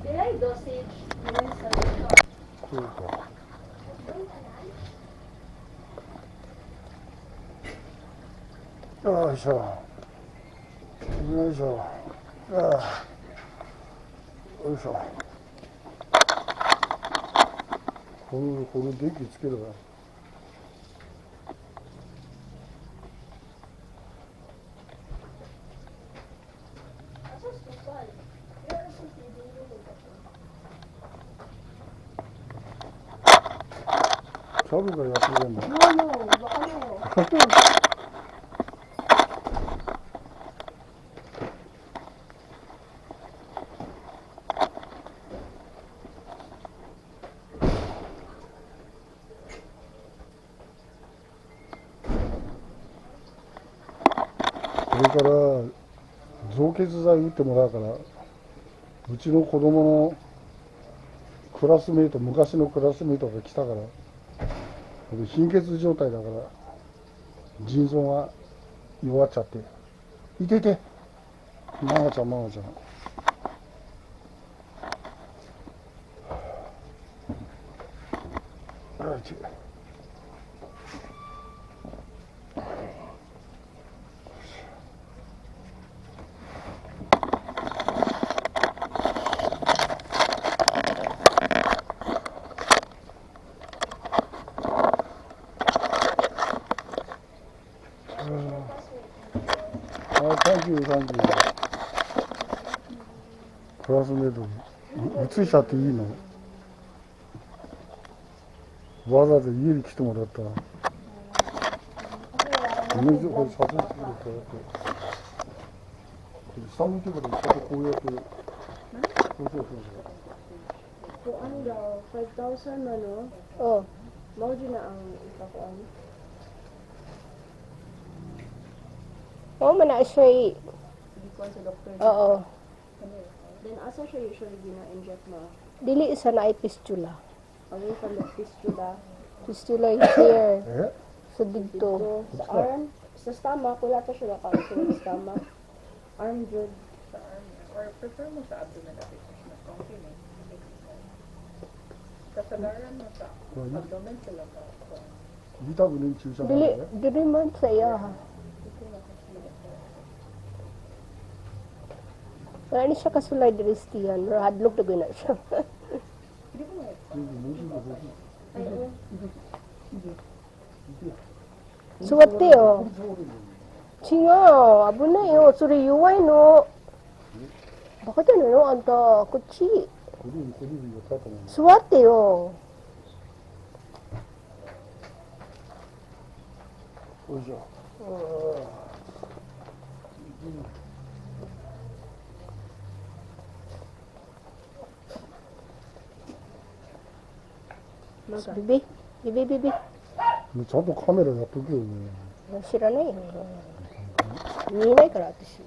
Dilay dosage naman sa doktor. そうか。よいしょ。よいしょ。ああ。よいしょ。これ電気つけるわ。サブがやってくれんの。No, no, baka no.これから造血剤打ってもらうから、うちの子供のクラスメイト、昔のクラスメイトが来たから、貧血状態だから腎臓が弱っちゃって、いていて、ママちゃん、ママちゃん。あいちサンキュー、サンキュー。クラスメイトに移しちゃっていいの？わざわざ家に来てもらった。水これ撮影してくれこうやって。下向いてからちょっとこうやって。そう。Kung ano daw, 5,000 na no? Oh, Mao dyan na ang ikakuan. man na siya. Ikakuan sa doktor. Oo. Then asa siya usually gina-inject mo? Dili isa na ay fistula. Away from the fistula. Fistula is here. え？ Sa dito. Dito, sa arm, sa stomach, wala pa siya nakain sa stomach. Arm jud. Sa arm or prefer mo sa abdomen natin mas comfy mo. Kasagaran mo sa abdomen sila ka. 痛くね注射なん Dili, で。 dili man sa iya ha. Wala ni siya kasulay diri stiyan. Hadlok na gina siya. Suwate oh. Chinga, abo na yo. Suri yuway no. Bakit ano no? Anta, kuchi. これが立ったもん。 Suwate yo. よいしょ。Bibi, bibi. ちゃんとカメラやっとけよね。知らないよ。見えないから私。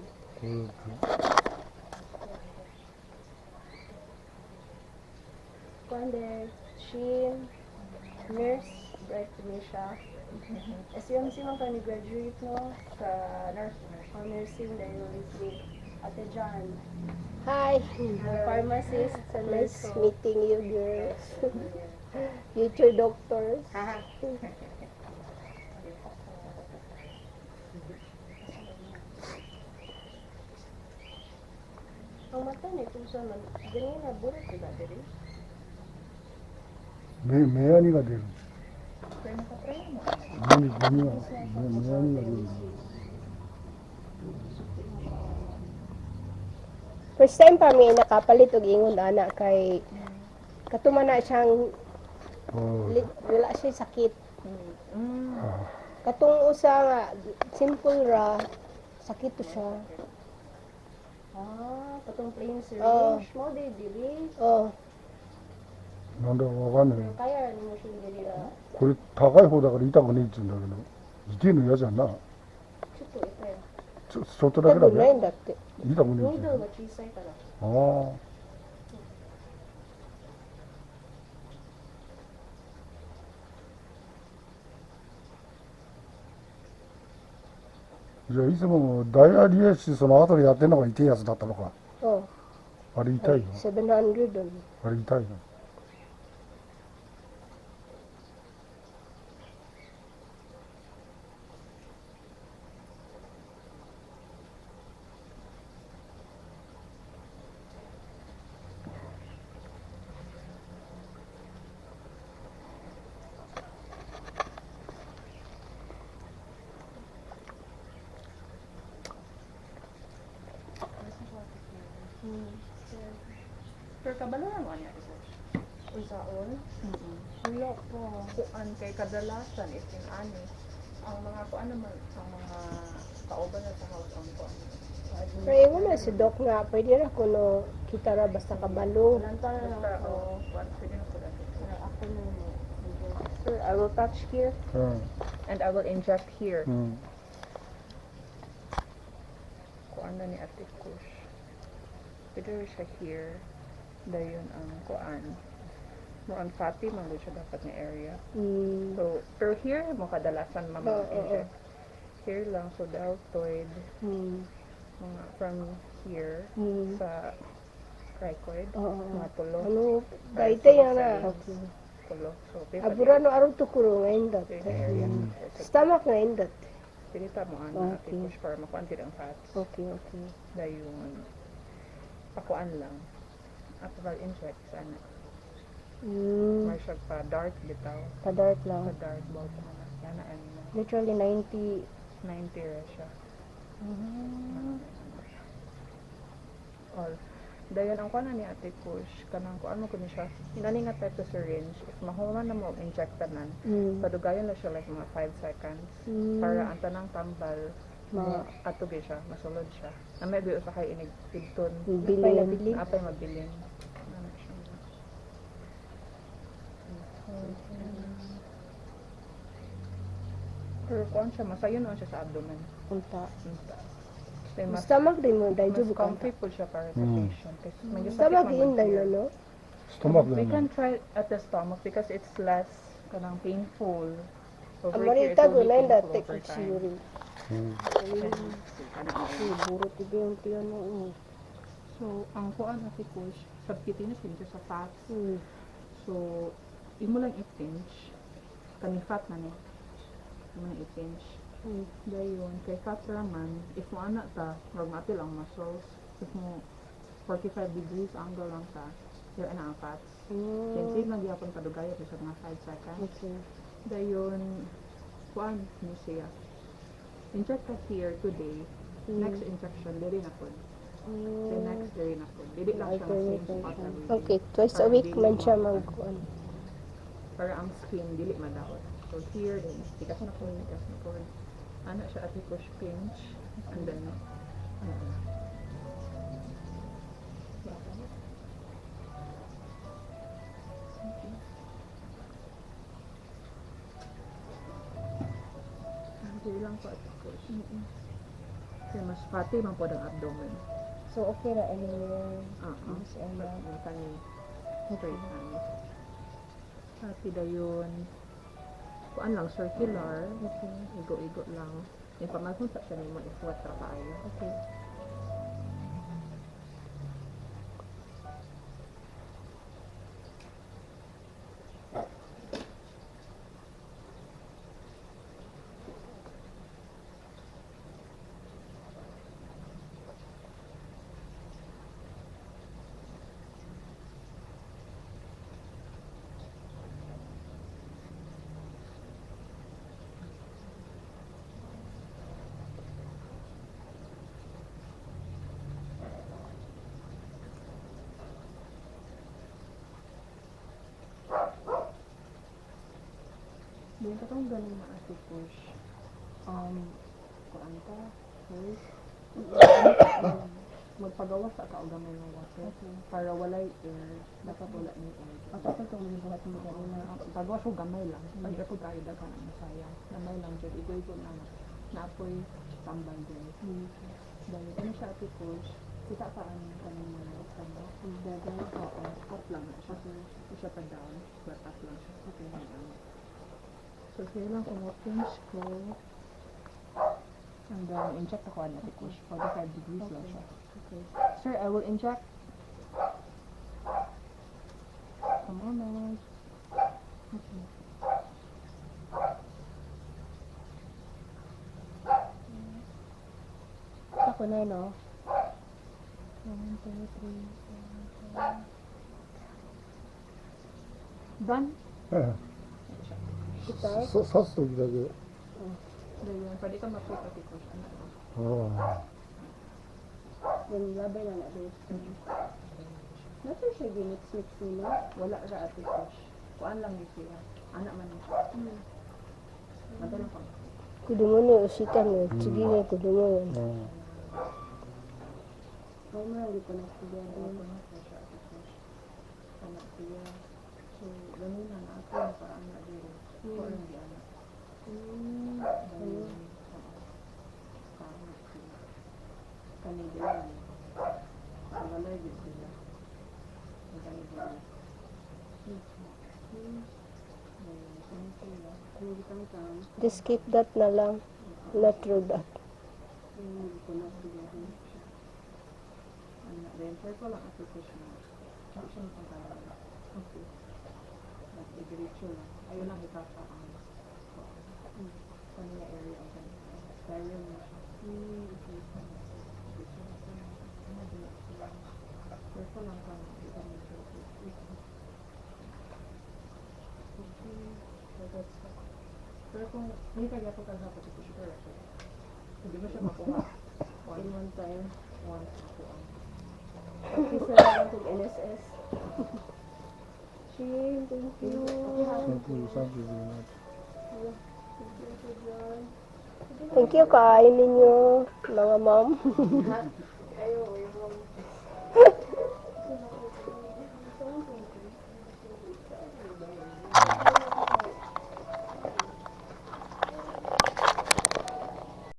Kuan there, she nurse, right to me siya. SUMC man ka ni-graduate no sa nursing dahil with Ate John. Hi. Pharmacist sa Nice nurse. meeting you, girls. Future doctors. Ang mata ni kung saan man, ganyan na burot diba diri? 目やにが出る。 Pero nakatry mo. 目やにが出る。 First time pa may nakapalit og ingon ana kay katuman na siyang wala siya sakit. Katong usa nga simple ra sakit to siya. Ah, patong plain syringe. Oo. Mo di dili. Oh, なんだかわかんない。 Kaya ni mo siya dili ra. これ高い方だから痛くねえっつうんだけど、痛いの嫌じゃんな。 Chuto ito. ちょっとだけだ tago なね。いんだって。痛くねえっつうんだ Needleが小さいから。ああ。じゃあいつもダイアリエシスの後でやってるのが痛いやつだったのか。Oh. あれ痛いよ。 700 doon. あれ痛いな。Pero kabalo na mo niya ito. Unsaon? Wala po. Kuan kay kadalasan iting ani. Ang mga kuan naman ang mga kauban na sa house on kuan. Pero ingon na si Doc nga, pwede ra kuno kita ra basta kabalo. Nanta na lang Basta ako. o kuan pwede na ko dati. Ako na mo. Sir, I will touch here うん and I will inject here. うん。 Kuan na ni Ate Kush. Pwede rin siya here. Dayon ang kuan. More on fatty, man siya dapat nga area. Mm. So, pero here mo kadalasan Oo, mama-inject. Here lang, so deltoid, Mm. mga from here Mm. sa cricoid, Oo. mga tulo. Ano, daite yan na. Tulo. So, Abura no aron tukuro nga indot. Sa area. Stomach nga indot. Pinita mo ana, Okay. push para makuan ang fats. Okay, okay. Dayon, pakuan lang. Apple inject, sana. Mm. May siya pa dark bitaw. Pa-dark Pa lang. dark bulb mo na. Yan na, ano na. Literally 90. 90 ra siya. Mm. Or, dayon ang kuan ni Ate Kush, kanang kuan mo ko ni siya. Inani nga type of syringe, if mahuman na mo injectanan, Mm. padugayon na siya like mga 5 seconds. Mm. Para ang tanang tambal, Ma- atugay siya, masulod siya. Na may biyo sa kay inig tigton. Bilin. Apay mabilin. Ano siya. Pero kuan siya, masayon naman siya sa abdomen. Unta. Kaya mas, Stomach din mo, dahil mas jubo ka. comfy po siya para sa Mm. patient. Kasi medyo sakit Stomach man inday mag-hear. na, no? ストマーク We だ can ね。 try at the stomach because it's less kanang painful. Over Amari here, it tago will be na yung painful dati over kung time. siyuri. うん。 Ay, buro tiga yung tiyan mo. So, ang kuan na push, subcutaneous din siya sa fats. Mm. So, imo lang i-pinch. Kani fat na ni. Imo lang i-pinch. Mm. Dayon, kay fat raman, if mo anak ta, wag matil ang muscles. If mo 45 degrees angle lang ta, yun na ang fats. Then, save lang gyapon padugaya sa mga 5 seconds. Okay. Dayon, kuan ni siya. Inject ka here today. Mm. Next injection, dili na po. Then Mm. next, dili na po. Dili lang siya Alternate same spot version. every day. Okay, twice a week man siya mag-kuan. Para ang skin, dili madaot. So here, then, tikas na po, tikas na po. Ano siya, Ate Kush pinch. And then, ano na. Dili lang po, Ate Kush. Kasi mas fatty man po ang abdomen. So, okay ra anywhere. Mas area. Ang kani straight ano. Pati dayon. Kuan lang circular. Okay. Igo-igo lang. Yung pamagkon sa siya nimo ifuat ra kaayo. Okay. Yung katong ganun na Ate Kush. Kuan ta first. Magpagawa sa kaugamay ng water. Para walay air. Dapat wala ni air. Ako pa itong buhat mo kanina. Pagawa siya gamay lang. Pag ako tayo dagan ang masayang. Gamay lang dyan. Igo-igo lang. Naapoy tambal dyan. Dahil ano siya Ate Kush. Kita pa ang kanina mga tanda. Dagan. Oo. Up lang na siya. Hindi siya pa down. But up lang siya. Okay. So here lang kung pinch ko. And then inject ako Ate Kush. 45 degrees lang siya. Okay. Sir, I will inject Some almonds. Okay. Ako na, no? 1, 2, 3, 4, 5. Done? 刺す時だけ。 Ganyan. Pwede ka magpapati ko siya.あ Yung labay na na, babe. Nasa siya ginix-mix nila. Wala ra ati ko. Kuan lang ni siya. Anak man ni siya. Madala pa. Kudu mo na, usikan mo. Sige nga, kudu mo yan. あ。 Ay mo lang, di ko na sige. Wala ko na po siya ati ko. Anak siya. So, ganun na ako na parang anak din. Ko lang di anak. Ganun. Anak siya. Kanilang. Kagalay din sila. Kanilang. Just keep that na lang. Not through that. Then, try ko lang application mo. Hindi siya magpagkala. Okay. Nag-diretso lang. Ayun lang itata ang kanina area ang kanina. Stereo mo siya. Okay. Try ko lang kang diretso. Okay. Pero kung hindi ka gato ka dapat ito siya correct. Hindi mo siya makuha. One time. Once makuha. Isa lang kung NSS. Shin, thank you. サンキュー、サンキューvery much. Thank you, kain ninyo, mga ma'am. Ayaw,